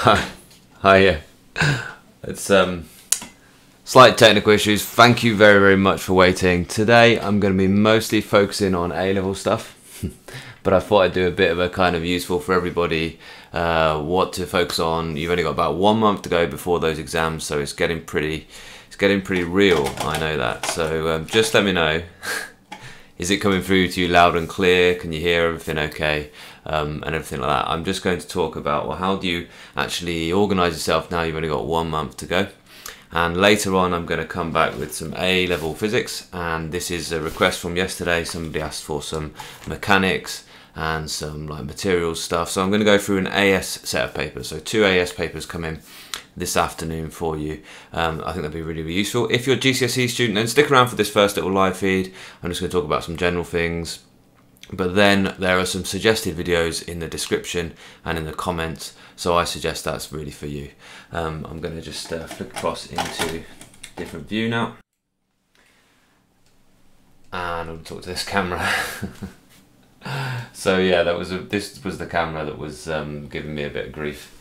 Hi, yeah. It's slight technical issues. Thank you very, very much for waiting. Today I'm going to be mostly focusing on A-level stuff, but I thought I'd do a bit of a kind of useful for everybody, what to focus on. You've only got about 1 month to go before those exams, so it's getting pretty real. I know that. So just let me know. Is it coming through to you loud and clear? Can you hear everything okay? And everything like that. I'm just going to talk about, well, how do you actually organise yourself now you've only got 1 month to go. And later on I'm going to come back with some A-level physics, and this is a request from yesterday. Somebody asked for some mechanics and some like materials stuff, so I'm going to go through an AS set of papers. So 2 AS papers come in this afternoon for you. I think that'd be really, really useful. If you're a GCSE student, then stick around for this first little live feed. I'm just going to talk about some general things, but then there are some suggested videos in the description and in the comments, so I suggest that's really for you. I'm going to just flick across into a different view now, and I'm going to talk to this camera. So yeah, this was the camera that was giving me a bit of grief.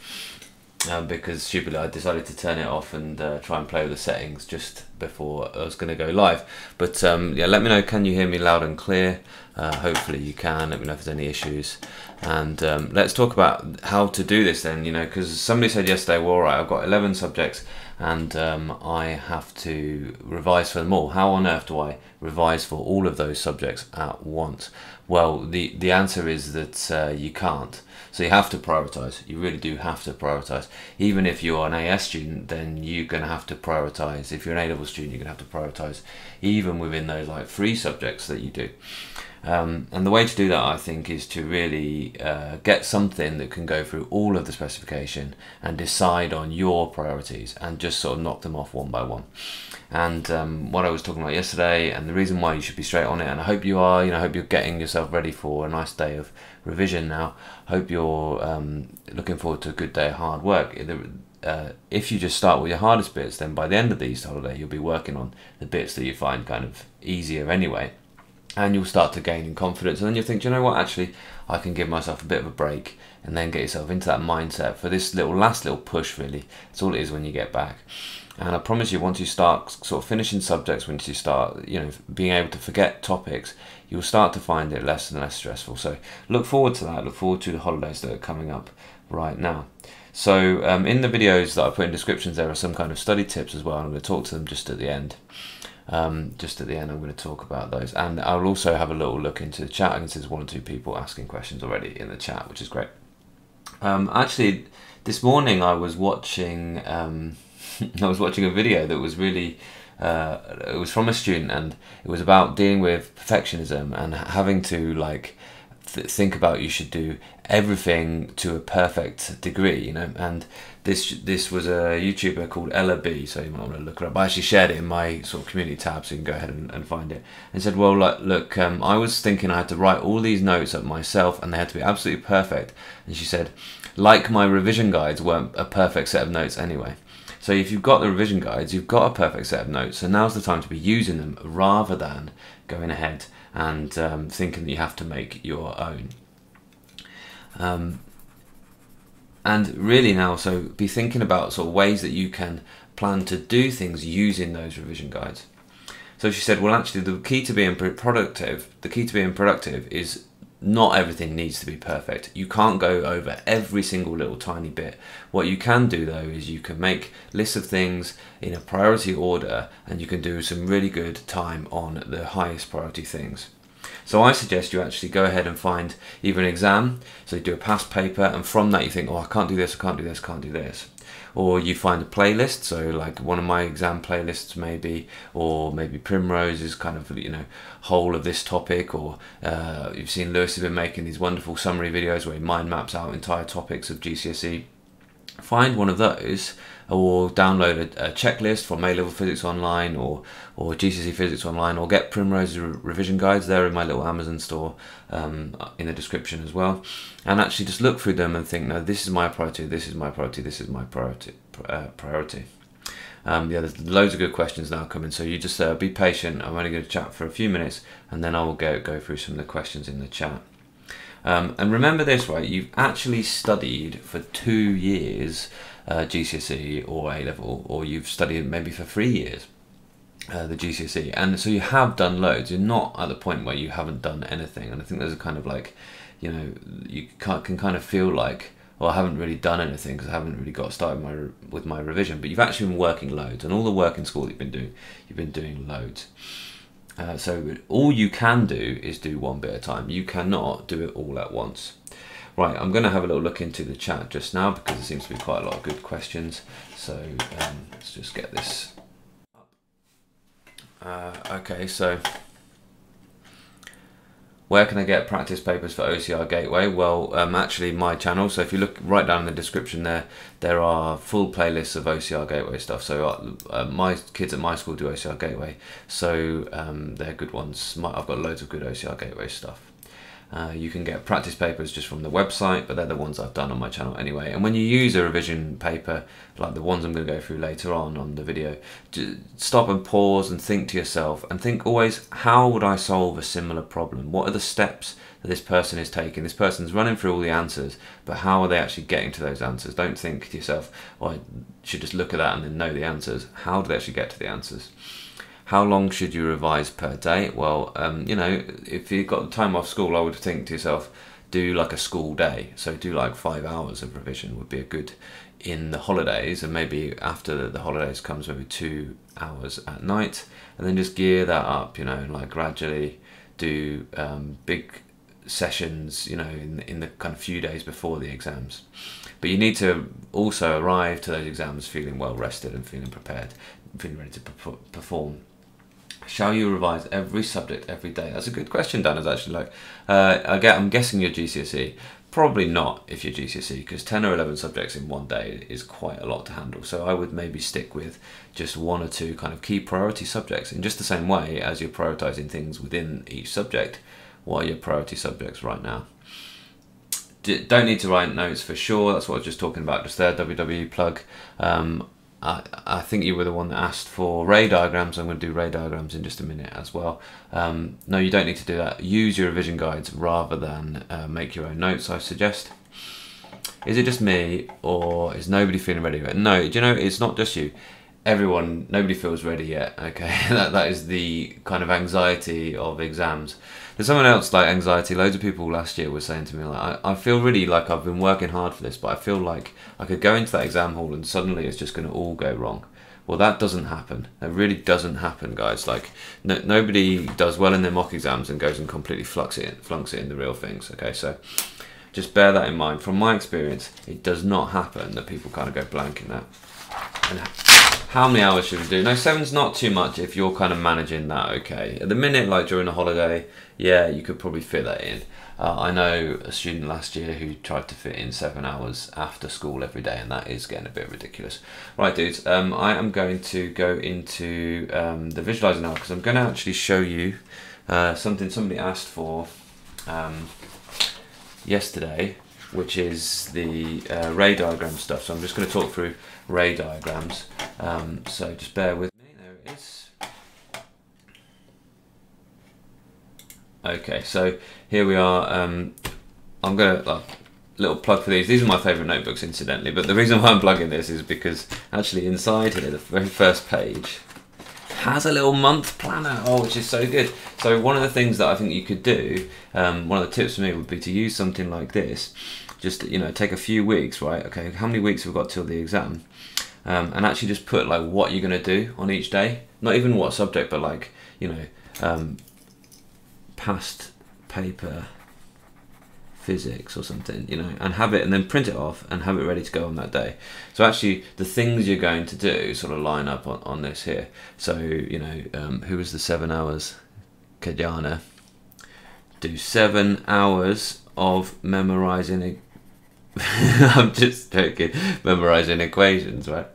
Because stupidly I decided to turn it off and try and play with the settings just before I was going to go live. But yeah, let me know, can you hear me loud and clear? Hopefully you can. Let me know if there's any issues. And let's talk about how to do this then, you know, because somebody said yesterday, well, all right, I've got 11 subjects and I have to revise for them all. How on earth do I revise for all of those subjects at once? Well, the answer is that you can't. So you have to prioritise. You really do have to prioritise. Even if you're an AS student, then you're going to have to prioritise. If you're an A-level student, you're going to have to prioritise even within those like 3 subjects that you do. And the way to do that, I think, is to really get something that can go through all of the specification and decide on your priorities and just sort of knock them off one by one. And what I was talking about yesterday, and the reason why you should be straight on it, and I hope you are, you know, I hope you're getting yourself ready for a nice day of revision now. Hope you're looking forward to a good day of hard work. If you just start with your hardest bits, then by the end of the Easter holiday, you'll be working on the bits that you find kind of easier anyway. And you'll start to gain in confidence, and then you'll think, you know what, actually I can give myself a bit of a break, and then get yourself into that mindset for this last little push. Really, that's all it is when you get back. And I promise you, once you start sort of finishing subjects, once you start, you know, being able to forget topics, you'll start to find it less and less stressful. So look forward to that. Look forward to the holidays that are coming up right now. So in the videos that I put in descriptions, there are some kind of study tips as well. I'm going to talk to them just at the end. Just at the end I'm going to talk about those, and I'll also have a little look into the chat. I can see there's 1 or 2 people asking questions already in the chat, which is great. Actually, this morning I was watching I was watching a video that was really it was from a student, and it was about dealing with perfectionism and having to like think about you should do everything to a perfect degree, you know. And this was a YouTuber called Ella B, so you might want to look her up. I actually shared it in my sort of community tab, so you can go ahead and find it. And said, well, like, look, I was thinking I had to write all these notes up myself, and they had to be absolutely perfect. And she said, like, my revision guides weren't a perfect set of notes anyway. So if you've got the revision guides, you've got a perfect set of notes, so now's the time to be using them rather than going ahead and thinking that you have to make your own. And really now, so be thinking about sort of ways that you can plan to do things using those revision guides. So she said, well, actually the key to being productive is not everything needs to be perfect. You can't go over every single little tiny bit. What you can do though is you can make lists of things in a priority order, and you can do some really good time on the highest priority things. So I suggest you actually go ahead and find either an exam, so you do a past paper, and from that you think, oh, I can't do this, I can't do this, I can't do this. Or you find a playlist, so like one of my exam playlists maybe, or maybe Primrose is kind of, you know, whole of this topic, or you've seen Lewis has been making these wonderful summary videos where he mind maps out entire topics of GCSE. Find one of those, or download a checklist from A-level Physics online, or GCSE Physics online, or get Primrose's revision guides. They're in my little Amazon store in the description as well. And actually just look through them and think, no, this is my priority, this is my priority, this is my priority. Yeah, there's loads of good questions now coming, so you just be patient. I'm only going to chat for a few minutes, and then I will go through some of the questions in the chat. And remember this, right? You've actually studied for 2 years GCSE or A level, or you've studied maybe for 3 years the GCSE, and so you have done loads. You're not at the point where you haven't done anything. And I think there's a kind of like, you know, you can kind of feel like, well, I haven't really done anything because I haven't really got started with my revision. But you've actually been working loads, and all the work in school that you've been doing loads. So all you can do is do one bit at a time. You cannot do it all at once. Right, I'm going to have a little look into the chat just now because there seems to be quite a lot of good questions. So let's just get this up. Okay, so where can I get practice papers for OCR Gateway? Well, actually my channel, so if you look right down in the description there are full playlists of OCR Gateway stuff. So my kids at my school do OCR Gateway, so they're good ones. I've got loads of good OCR Gateway stuff. You can get practice papers just from the website, but they're the ones I've done on my channel anyway. And when you use a revision paper, like the ones I'm going to go through later on the video, stop and pause and think to yourself, and think always, how would I solve a similar problem? What are the steps that this person is taking? This person's running through all the answers, but how are they actually getting to those answers? Don't think to yourself, well, I should just look at that and then know the answers. How do they actually get to the answers? How long should you revise per day? Well, you know, if you've got the time off school, I would think to yourself, do like a school day. So do like 5 hours of revision would be a good in the holidays, and maybe after the holidays comes maybe 2 hours at night, and then just gear that up, you know, and like gradually do big sessions, you know, in the kind of few days before the exams. But you need to also arrive to those exams feeling well rested and feeling prepared, feeling ready to perform. Shall you revise every subject every day? That's a good question, Dan. Is actually like, I'm guessing you're GCSE. Probably not if you're GCSE, because 10 or 11 subjects in one day is quite a lot to handle. So I would maybe stick with just 1 or 2 kind of key priority subjects, in just the same way as you're prioritizing things within each subject. What are your priority subjects right now? Don't need to write notes for sure. That's what I was just talking about just there. WW plug. I think you were the one that asked for ray diagrams. I'm going to do ray diagrams in just a minute as well. No, you don't need to do that. Use your revision guides rather than make your own notes, I suggest. Is it just me, or is nobody feeling ready yet? No, do you know, it's not just you. Everyone, nobody feels ready yet, okay? that is the kind of anxiety of exams. There's someone else like anxiety. Loads of people last year were saying to me, like, I feel really like I've been working hard for this, but I feel like I could go into that exam hall and suddenly it's just going to all go wrong. Well, that doesn't happen. That really doesn't happen, guys. Like, nobody does well in their mock exams and goes and completely flunks it in the real things, okay? So just bear that in mind. From my experience, it does not happen that people kind of go blank in that. And how many hours should we do? No, 7's not too much if you're kind of managing that okay. At the minute, like during a holiday, yeah, you could probably fit that in. I know a student last year who tried to fit in 7 hours after school every day, and that is getting a bit ridiculous. Right, dudes, I am going to go into the visualizer now, because I'm going to actually show you something somebody asked for yesterday, which is the ray diagram stuff. So I'm just going to talk through ray diagrams. So just bear with me. There it is. Okay, so here we are. I'm going to little plug for these. These are my favourite notebooks, incidentally. But the reason why I'm plugging this is because actually inside here, the very first page has a little month planner, which is so good. So one of the things that I think you could do, one of the tips for me would be to use something like this. Just, you know, take a few weeks, right? Okay, how many weeks have we got till the exam? And actually just put like what you're going to do on each day. Not even what subject, but like, you know, past paper physics or something, you know, and have it, and then print it off and have it ready to go on that day. So actually the things you're going to do sort of line up on this here. So, you know, who was the 7 hours? Kajana. Do 7 hours of memorizing I'm just joking, memorizing equations, right?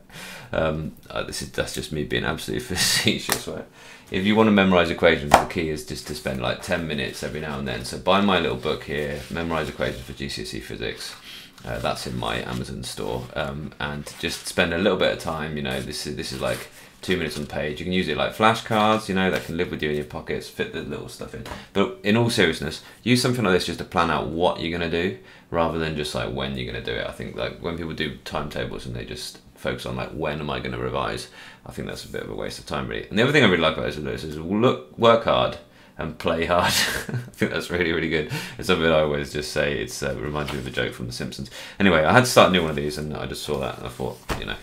That's just me being absolutely facetious, right? If you want to memorize equations, the key is just to spend like 10 minutes every now and then. So buy my little book here, Memorize Equations for GCSE Physics. That's in my Amazon store, and just spend a little bit of time. You know, this is like 2 minutes on the page. You can use it like flashcards, you know, that can live with you in your pockets, fit the little stuff in. But in all seriousness, use something like this just to plan out what you're going to do, rather than just like when you're going to do it. I think like when people do timetables and they just focus on like when am I going to revise, I think that's a bit of a waste of time really. And the other thing I really like about this is work hard and play hard. I think that's really, really good. It's something I always just say. It reminds me of a joke from The Simpsons. Anyway, I had to start a new one of these, and I just saw that, and I thought, you know,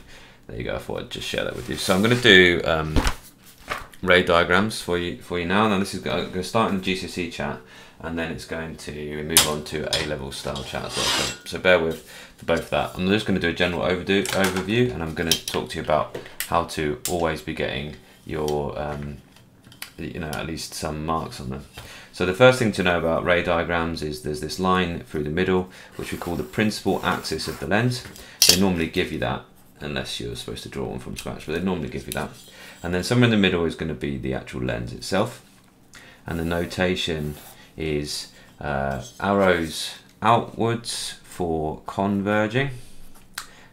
there you go. I thought I'd just share that with you. So I'm going to do ray diagrams for you now. Now this is going to start in the GCSE chat, and then it's going to move on to A-level style chat as well. So bear with for both of that. I'm just going to do a general overview, and I'm going to talk to you about how to always be getting your you know, at least some marks on them. So the first thing to know about ray diagrams is there's this line through the middle, which we call the principal axis of the lens. They normally give you that, unless you're supposed to draw one from scratch, but they normally give you that. And then somewhere in the middle is going to be the actual lens itself. And the notation is arrows outwards for converging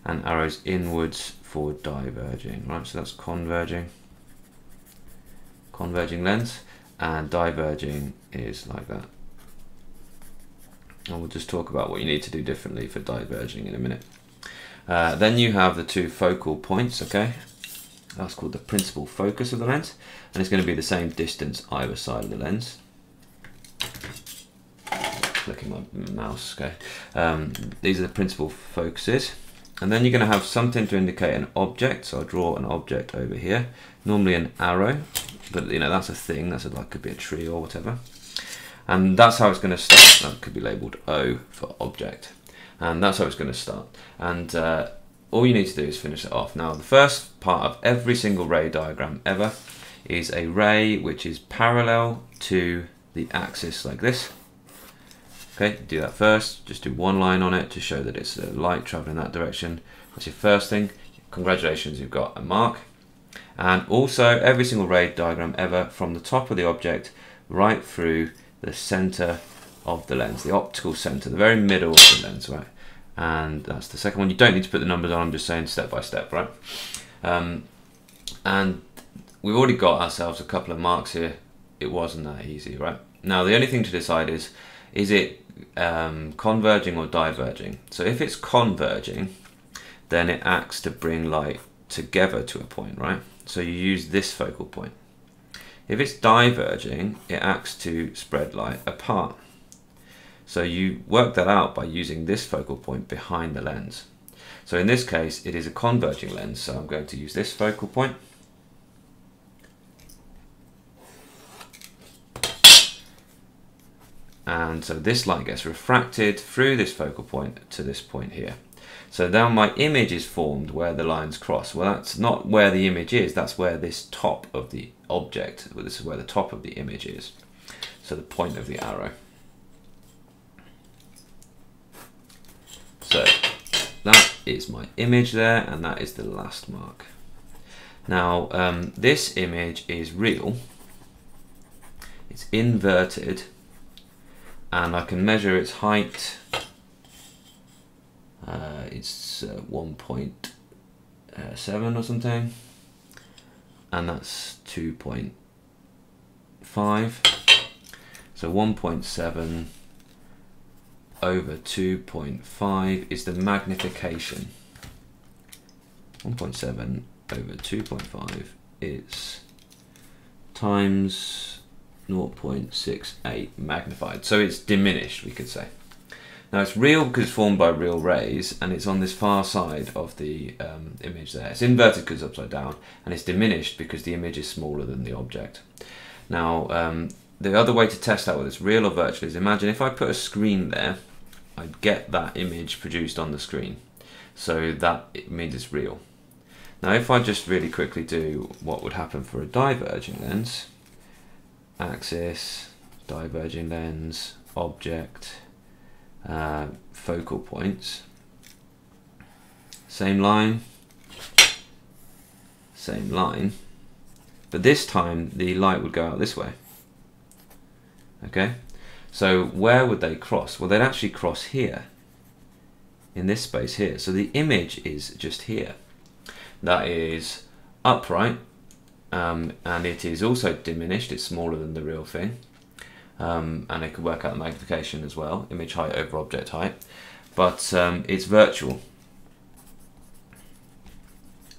and arrows inwards for diverging. Right, so that's converging lens, and diverging is like that. And we'll just talk about what you need to do differently for diverging in a minute. Then you have the two focal points, okay? That's called the principal focus of the lens, and it's going to be the same distance either side of the lens. Clicking my mouse, okay? These are the principal focuses. And then you're going to have something to indicate an object, so I'll draw an object over here, normally an arrow, but you know, that's a thing, that's like could be a tree or whatever. And that's how it's going to start. That could be labelled O for object. And that's how it's going to start. And all you need to do is finish it off. Now, the first part of every single ray diagram ever is a ray which is parallel to the axis like this. Okay, do that first. Just do one line on it to show that it's a light traveling that direction. That's your first thing. Congratulations, you've got a mark. And also, every single ray diagram ever, from the top of the object right through the center of the lens, the optical center, the very middle of the lens, right? And that's the second one. You don't need to put the numbers on, I'm just saying step by step, right? And we've already got ourselves a couple of marks here. It wasn't that easy, right? Now, the only thing to decide is it converging or diverging? So if it's converging, then it acts to bring light together to a point, right? So you use this focal point. If it's diverging, it acts to spread light apart. So you work that out by using this focal point behind the lens. So in this case, it is a converging lens, so I'm going to use this focal point. And so this light gets refracted through this focal point to this point here. So now my image is formed where the lines cross. Well, that's not where the image is, that's where this top of the object, well, this is where the top of the image is. So the point of the arrow. So that is my image there, and that is the last mark. Now, this image is real, it's inverted, and I can measure its height. It's 1.7 or something, and that's 2.5. So 1.7 over 2.5 is the magnification. 1.7 over 2.5 is times 0.68 magnified. So it's diminished, we could say. Now it's real because it's formed by real rays, and it's on this far side of the image there. It's inverted because it's upside down, and it's diminished because the image is smaller than the object. Now the other way to test out whether it's real or virtual is, imagine if I put a screen there, I'd get that image produced on the screen. So that it means it's real. Now if I just really quickly do what would happen for a diverging lens, axis, diverging lens, object, focal points, same line, but this time the light would go out this way. Okay, so where would they cross? Well, they'd actually cross here, in this space here. So the image is just here. That is upright, and it is also diminished, it's smaller than the real thing, and it could work out the magnification as well, image height over object height, but it's virtual.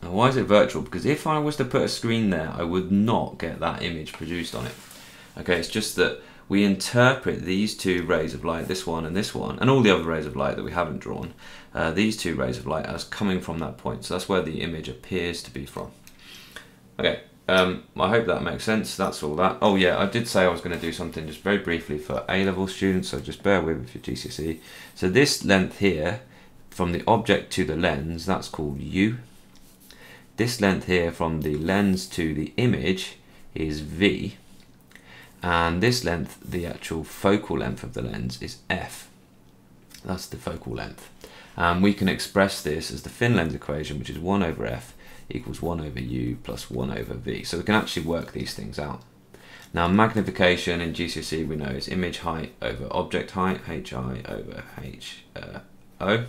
And why is it virtual? Because if I was to put a screen there, I would not get that image produced on it. Okay, it's just that we interpret these two rays of light, this one, and all the other rays of light that we haven't drawn, these two rays of light as coming from that point. So that's where the image appears to be from. Okay, I hope that makes sense. That's all that. Oh yeah, I did say I was going to do something just very briefly for A-level students, so just bear with me for GCSE. So this length here, from the object to the lens, that's called U. This length here from the lens to the image is V. And this length, the actual focal length of the lens, is F. That's the focal length. We can express this as the thin lens equation, which is 1 over F equals 1 over U plus 1 over V. So we can actually work these things out. Now magnification in GCSE we know is image height over object height, HI over HO.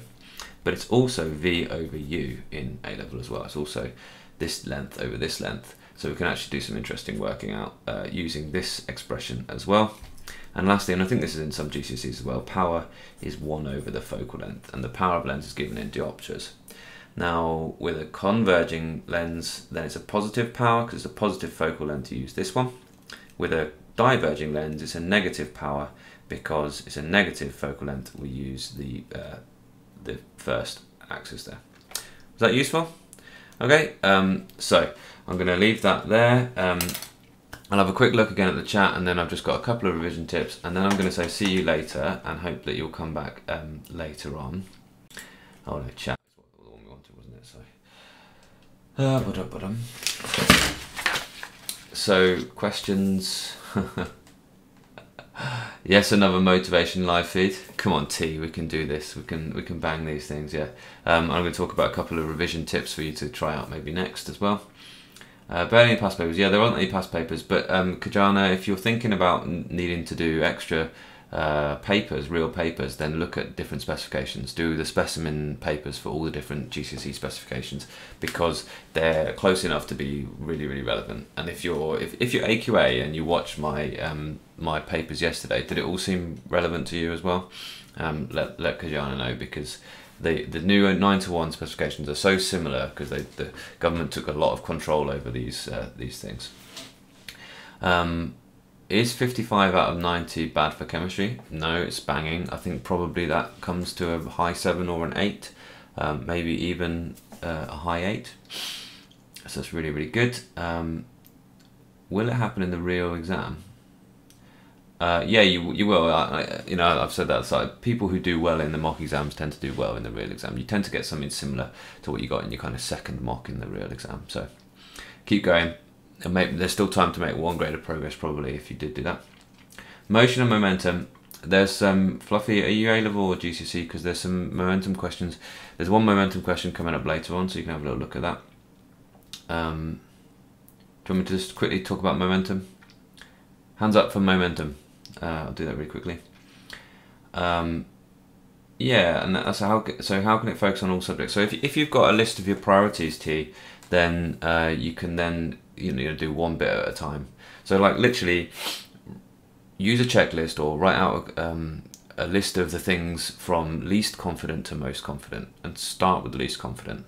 But it's also V over U in A-level as well. It's also this length over this length. So we can actually do some interesting working out using this expression as well. And lastly, and I think this is in some GCSEs as well, power is 1 over the focal length, and the power of lens is given in diopters. Now, with a converging lens, then it's a positive power because it's a positive focal length to use this one. With a diverging lens, it's a negative power because it's a negative focal length. We use the first axis there. Was that useful? Okay, so I'm going to leave that there. I'll have a quick look again at the chat, and then I've just got a couple of revision tips, and then I'm going to say see you later and hope that you'll come back later on. Oh no, chat is the one we wanted, wasn't it? So questions. Yes, another motivation live feed. Come on, T, we can do this. We can bang these things. Yeah. I'm going to talk about a couple of revision tips for you to try out maybe next as well. Barely any past papers. Yeah, there aren't any past papers, but Kajana, if you're thinking about needing to do extra papers, real papers, then look at different specifications. Do the specimen papers for all the different GCSE specifications because they're close enough to be really, really relevant. And if you're AQA and you watched my my papers yesterday, did it all seem relevant to you as well? Let Kajana know, because the new 9:1 specifications are so similar because the government took a lot of control over these things. Is 55 out of 90 bad for chemistry? No, it's banging. I think probably that comes to a high 7 or an 8, maybe even a high 8. So that's really, really good. Will it happen in the real exam? Yeah, you will. You know, I've said that. So people who do well in the mock exams tend to do well in the real exam. You tend to get something similar to what you got in your kind of second mock in the real exam. So keep going. And there's still time to make 1 grade of progress probably if you did do that. Motion and momentum. There's some Fluffy. Are you A-level or GCSE? Because there's some momentum questions. There's one momentum question coming up later on, so you can have a little look at that. Do you want me to just quickly talk about momentum? Hands up for momentum. I'll do that really quickly. Yeah, and that's how can it focus on all subjects? So if you've got a list of your priorities, T, then you can then do one bit at a time. So like literally use a checklist or write out a list of the things from least confident to most confident, and start with the least confident,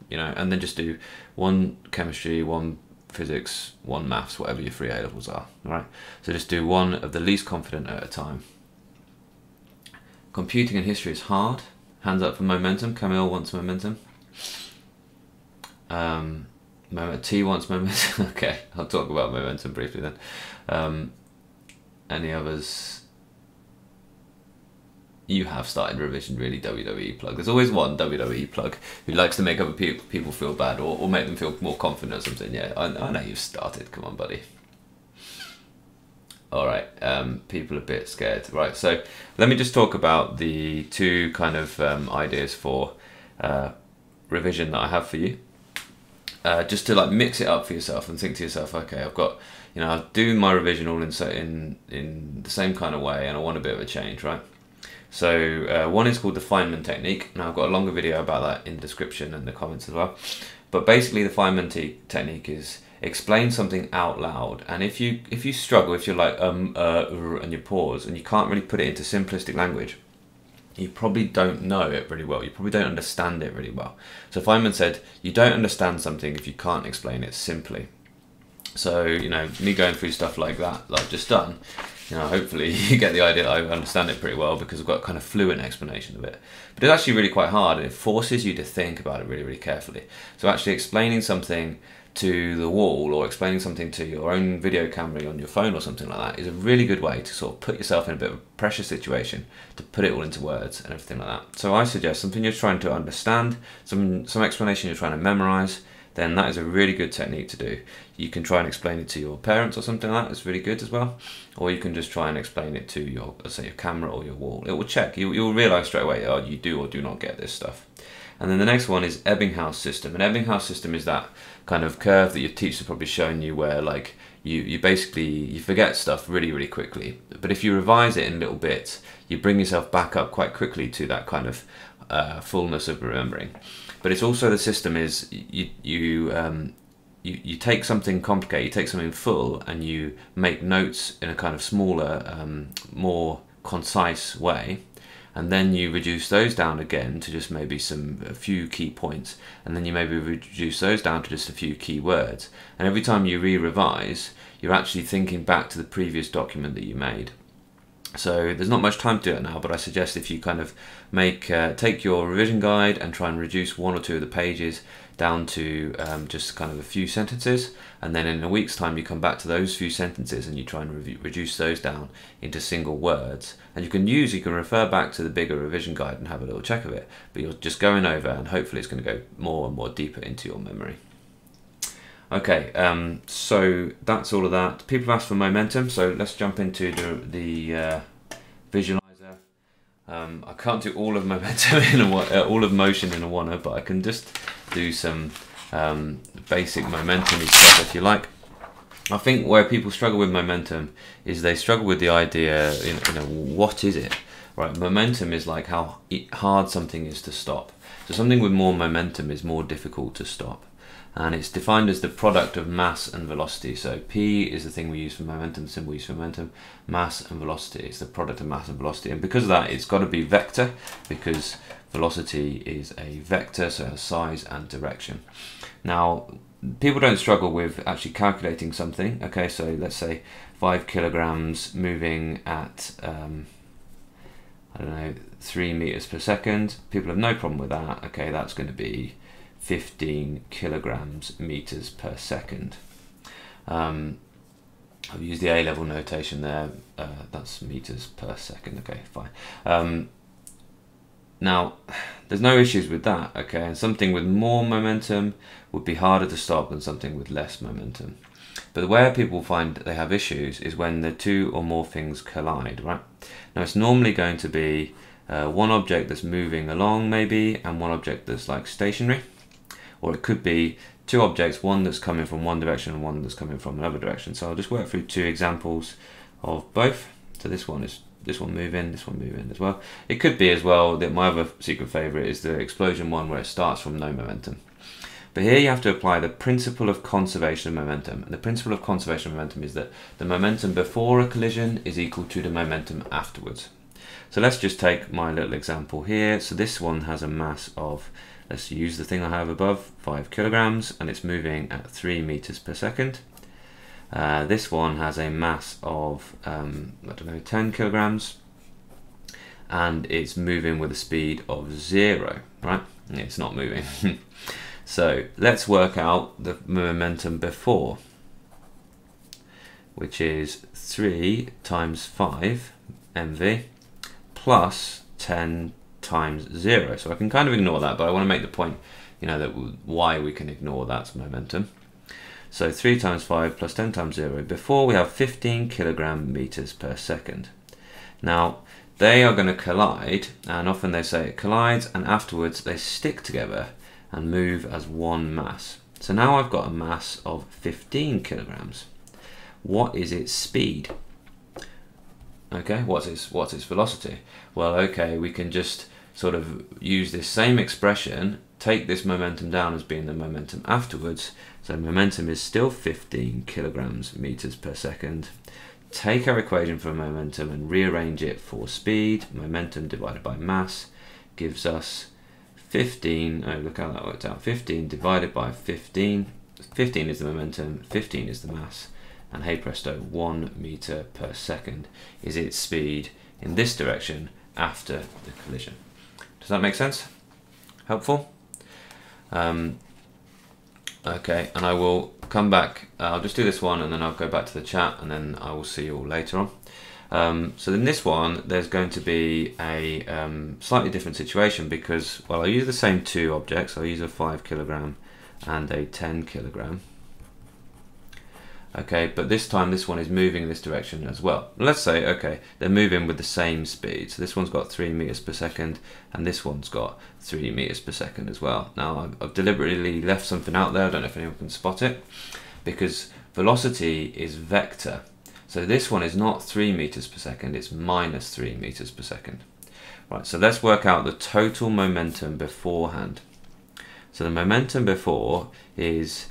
and then just do 1 chemistry, 1 physics, 1 maths, whatever your 3 A-levels are. All right, so just do 1 of the least confident at a time. Computing and history is hard. Hands up for momentum. Camille wants momentum. T wants momentum. Okay, I'll talk about momentum briefly then. Any others? You have started revision, really, WWE plug. There's always one WWE plug who likes to make other people feel bad or make them feel more confident or something. Yeah, I know you've started. Come on, buddy. All right, people a bit scared. Right, so let me just talk about the 2 kind of ideas for revision that I have for you. Just to like mix it up for yourself and think to yourself, okay, I've got, I'll do my revision all in the same kind of way, and I want a bit of a change, right? So one is called the Feynman technique. Now I've got a longer video about that in the description and the comments as well. But basically the Feynman technique is explain something out loud. And if you struggle, if you're like and you pause and you can't really put it into simplistic language, you probably don't know it really well. You probably don't understand it really well. So Feynman said, you don't understand something if you can't explain it simply. So, you know, me going through stuff like that I've just done, you know, hopefully you get the idea that I understand it pretty well because I've got a kind of fluent explanation of it. But it's actually really quite hard, and it forces you to think about it really, really carefully. So actually explaining something to the wall or explaining something to your own video camera on your phone or something like that is a really good way to sort of put yourself in a bit of a pressure situation, to put it all into words and everything like that. So I suggest something you're trying to understand, some explanation you're trying to memorize, then that is a really good technique to do. You can try and explain it to your parents or something like that. It's really good as well. Or you can just try and explain it to your, let's say, your camera or your wall. It will check. You'll realize straight away, oh, you do or do not get this stuff. And then the next one is Ebbinghaus system. And Ebbinghaus system is that kind of curve that your teacher probably shown you where like you basically, you forget stuff really, really quickly. But if you revise it in little bits, you bring yourself back up quite quickly to that kind of fullness of remembering. But it's also, the system is you take something complicated, you take something full, and you make notes in a kind of smaller, more concise way, and then you reduce those down again to just maybe a few key points, and then you maybe reduce those down to just a few key words. And every time you revise, you're actually thinking back to the previous document that you made. So there's not much time to do it now, but I suggest if you kind of take your revision guide and try and reduce one or two of the pages down to just kind of a few sentences, and then in a week's time you come back to those few sentences and you try and reduce those down into single words. And you can refer back to the bigger revision guide and have a little check of it, but you're just going over, and hopefully it's going to go more and more deeper into your memory. Okay, so that's all of that. People have asked for momentum, so let's jump into the visualizer. I can't do all of momentum all of motion in a one, but I can just do some basic momentum stuff if you like. I think where people struggle with momentum is they struggle with the idea, you know, what is it? Right, momentum is like how hard something is to stop. So something with more momentum is more difficult to stop. And it's defined as the product of mass and velocity. So P is the thing we use for momentum, the symbol we use for momentum. Mass and velocity is the product of mass and velocity. And because of that, it's got to be vector, because velocity is a vector, so it has size and direction. Now, people don't struggle with actually calculating something. Okay, so let's say 5 kilograms moving at, I don't know, 3 meters per second. People have no problem with that. Okay, that's going to be 15 kilograms meters per second. I've used the A-level notation there. That's meters per second. Okay, fine. Now, there's no issues with that. Okay, and something with more momentum would be harder to stop than something with less momentum. But where people find they have issues is when the two or more things collide, right? Now, it's normally going to be one object that's moving along, maybe, and one object that's like stationary. Or it could be two objects, one that's coming from one direction and one that's coming from another direction. So I'll just work through two examples of both. So this one moving, this one moving as well. It could be as well that my other secret favourite is the explosion one, where it starts from no momentum. But here you have to apply the principle of conservation of momentum. And the principle of conservation of momentum is that the momentum before a collision is equal to the momentum afterwards. So let's just take my little example here. So this one has a mass of, let's use the thing I have above, 5 kilograms, and it's moving at 3 meters per second. This one has a mass of, I don't know, 10 kilograms, and it's moving with a speed of 0, right? It's not moving. So let's work out the momentum before, which is 3 times 5 mv plus 10 times 0. So I can kind of ignore that, but I want to make the point, you know, that why we can ignore that momentum. So 3 times 5 plus 10 times 0. Before we have 15 kilogram meters per second. Now they are going to collide, and often they say it collides, and afterwards they stick together and move as one mass. So now I've got a mass of 15 kilograms. What is its speed? Okay, what's its velocity? Well, okay, we can just sort of use this same expression take this momentum down as being the momentum afterwards. So momentum is still 15 kilograms meters per second. Take our equation for momentum and rearrange it for speed. Momentum divided by mass gives us 15, oh look how that worked out, 15 divided by 15. 15 is the momentum, 15 is the mass, and hey presto, 1 meter per second is its speed in this direction after the collision. Does that make sense? Helpful? Okay, and I will come back, I'll just do this one and then I'll go back to the chat and then I will see you all later on. So in this one, there's going to be a slightly different situation because, well, I'll use the same two objects. I'll use a 5 kilogram and a 10 kilogram. Okay, but this time this one is moving in this direction as well. Let's say, okay, they're moving with the same speed. So this one's got 3 meters per second and this one's got 3 meters per second as well. Now I've deliberately left something out there, I don't know if anyone can spot it, because velocity is vector. So this one is not 3 meters per second, it's minus 3 meters per second. Right, so let's work out the total momentum beforehand. So the momentum before is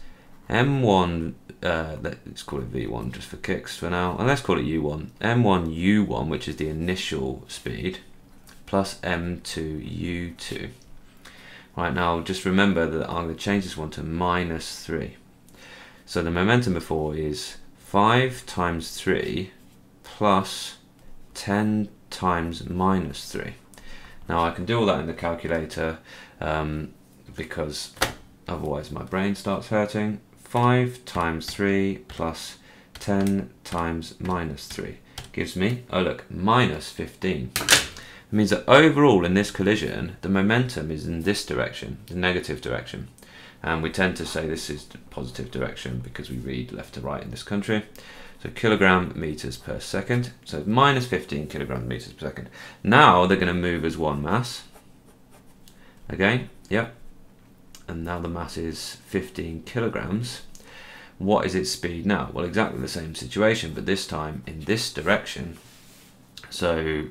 m1, let's call it v1 just for kicks for now, and let's call it u1. m1 u1, which is the initial speed, plus m2 u2. Right, now just remember that I'm going to change this one to minus 3. So the momentum before is 5 times 3 plus 10 times minus 3. Now I can do all that in the calculator because otherwise my brain starts hurting. 5 times 3 plus 10 times minus 3 gives me, oh look, minus 15. It means that overall in this collision, the momentum is in this direction, the negative direction. And we tend to say this is the positive direction because we read left to right in this country. So kilogram meters per second. So minus 15 kilogram meters per second. Now they're going to move as one mass. Again, yep. And now the mass is 15 kilograms. What is its speed now? Well, exactly the same situation, but this time in this direction. So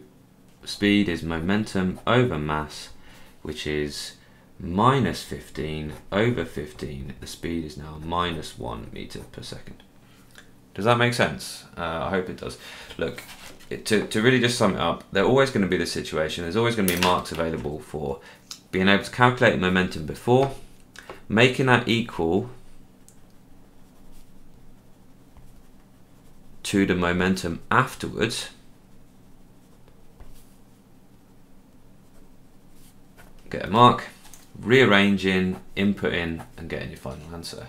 speed is momentum over mass, which is minus 15 over 15. The speed is now minus 1 meter per second. Does that make sense? I hope it does. Look, to really just sum it up, there's always going to be this situation. There's always going to be marks available for being able to calculate momentum before, making that equal to the momentum afterwards, get a mark, rearranging, inputting, and getting your final answer.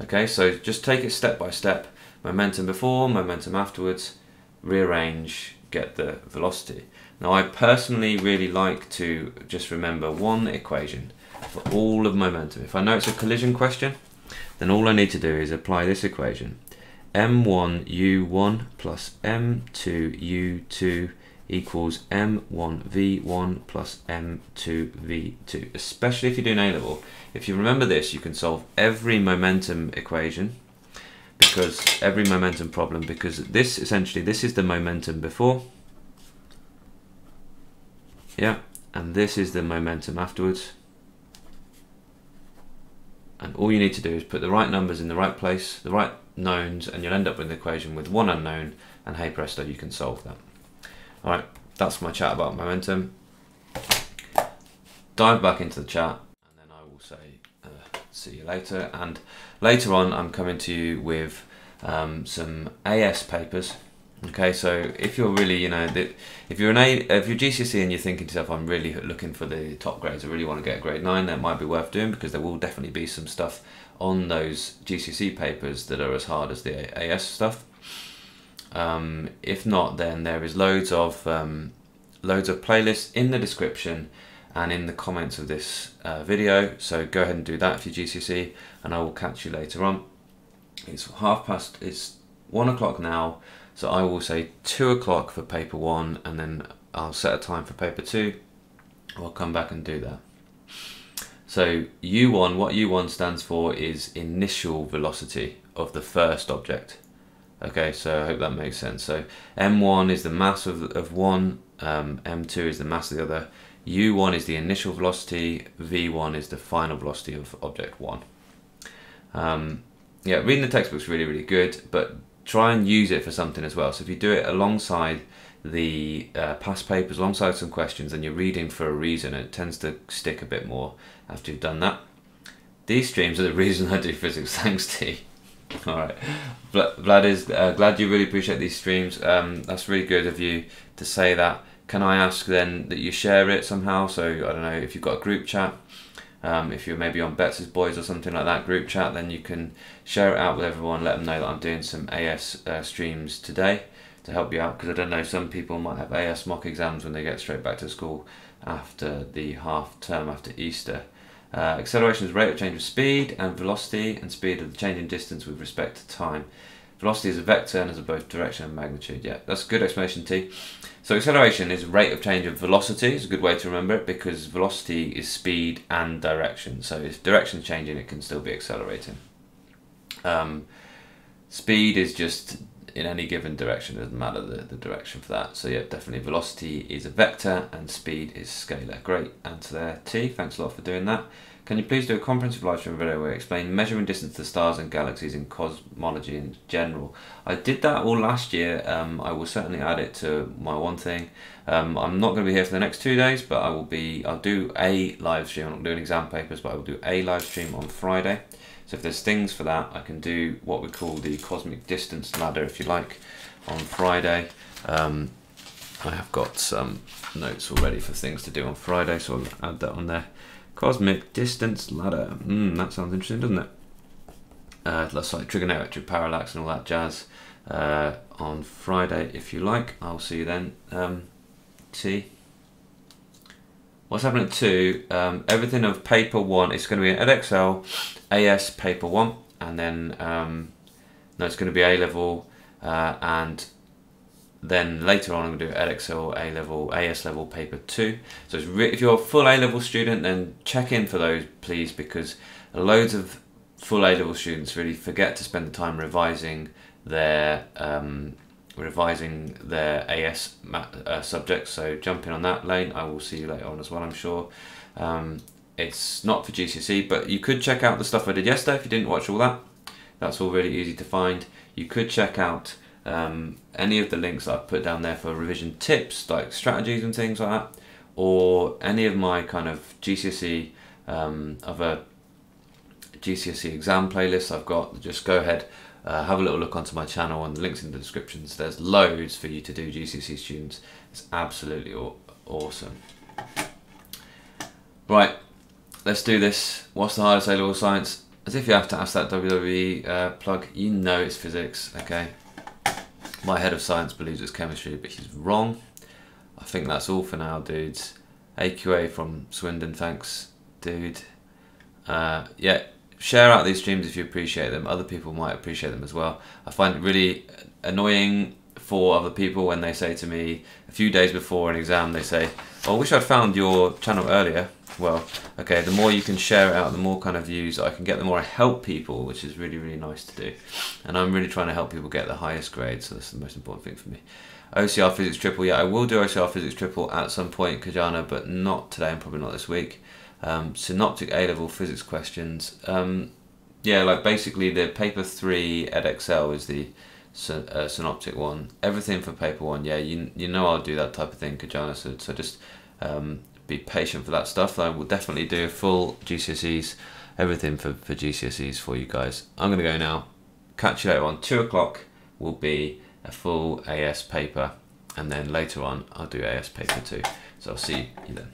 Okay, so just take it step by step. Momentum before, momentum afterwards, rearrange, get the velocity. Now I personally really like to just remember one equation for all of momentum. If I know it's a collision question, then all I need to do is apply this equation. m1u1 plus m2u2 equals m1v1 plus m2v2. Especially if you're doing A-level. If you remember this, you can solve every momentum equation, because every momentum problem, because this essentially, this is the momentum before, yeah, and this is the momentum afterwards. And all you need to do is put the right numbers in the right place, the right knowns, and you'll end up with an equation with one unknown, and hey presto, you can solve that. All right, that's my chat about momentum. Dive back into the chat, and then I will say see you later. And later on, I'm coming to you with some AS papers. Okay, so if you're really, you know, if you're GCSE and you're thinking to yourself, I'm really looking for the top grades, I really want to get a grade 9, that might be worth doing, because there will definitely be some stuff on those GCSE papers that are as hard as the AS stuff. If not, then there is loads of playlists in the description and in the comments of this video, so go ahead and do that if you're GCSE, and I will catch you later on. It's 1 o'clock now, so I will say 2 o'clock for paper 1, and then I'll set a time for paper 2. I'll come back and do that. So U1, what U1 stands for is initial velocity of the first object. Okay, so I hope that makes sense. So M1 is the mass of one, M2 is the mass of the other. U1 is the initial velocity, V1 is the final velocity of object 1. Yeah, reading the textbook's really, really good, but try and use it for something as well. So if you do it alongside the past papers, alongside some questions, and you're reading for a reason, it tends to stick a bit more after you've done that. These streams are the reason I do physics, thanks to you. Alright, Vlad is glad you really appreciate these streams. That's really good of you to say that. Can I ask then that you share it somehow? So I don't know, if you've got a group chat, if you're maybe on Bets's Boys or something like that group chat, then you can share it out with everyone, let them know that I'm doing some AS streams today to help you out, because I don't know, some people might have AS mock exams when they get straight back to school after the half term, after Easter. Acceleration is rate of change of speed, and velocity and speed are the change in distance with respect to time. Velocity is a vector and has both direction and magnitude. Yeah, that's a good explanation, T. So acceleration is rate of change of velocity. It's a good way to remember it, because velocity is speed and direction. So if direction's changing, it can still be accelerating. Speed is just in any given direction. It doesn't matter the direction for that. So yeah, definitely velocity is a vector and speed is scalar. Great answer there, T. Thanks a lot for doing that. Can you please do a comprehensive live stream video where you explain measuring distance to stars and galaxies in cosmology in general? I did that all last year. I will certainly add it to my one thing. I'm not going to be here for the next 2 days, but I'll do a live stream. I'm not doing exam papers, but I will do a live stream on Friday. So if there's things for that, I can do what we call the cosmic distance ladder, if you like, on Friday. I have got some notes already for things to do on Friday, so I'll add that on there. Cosmic distance ladder. That sounds interesting, doesn't it? That's like trigonometric parallax and all that jazz on Friday, if you like. I'll see you then. T. What's happening at 2? Everything of paper 1 is going to be an Edexcel AS paper 1, and then no, it's going to be A level, and then later on I'm going to do Edexcel A level, AS level paper 2. So it's if you're a full A level student, then check in for those, please, because loads of full A level students really forget to spend the time revising their AS subjects. So jump in on that lane. I will see you later on as well, I'm sure. It's not for GCSE, but you could check out the stuff I did yesterday if you didn't watch all that. That's all really easy to find. You could check out any of the links that I've put down there for revision tips, like strategies and things like that, or any of my kind of GCSE other GCSE exam playlists I've got. Just go ahead, have a little look onto my channel, and the links in the descriptions. There's loads for you to do, GCSE students. It's absolutely awesome. Right, let's do this. What's the hardest A-level science? As if you have to ask that WWE plug, you know it's physics, okay? My head of science believes it's chemistry, but he's wrong. I think that's all for now, dudes. AQA from Swindon, thanks, dude. Yeah, share out these streams if you appreciate them. Other people might appreciate them as well. I find it really annoying for other people when they say to me a few days before an exam, they say, oh, I wish I'd found your channel earlier. Well, okay, the more you can share it out, the more kind of views I can get, the more I help people, which is really, really nice to do. And I'm really trying to help people get the highest grade, so that's the most important thing for me. OCR Physics Triple, yeah, I will do OCR Physics Triple at some point, Kajana, but not today and probably not this week. Synoptic A-level physics questions. Yeah, like basically the paper 3 Edexcel is the synoptic one. Everything for paper 1, yeah, you know I'll do that type of thing, Kajana, so just be patient for that stuff. I will definitely do full GCSEs, everything for GCSEs for you guys. I'm going to go now. Catch you later on. 2 o'clock will be a full AS paper, and then later on I'll do AS paper 2. So I'll see you then.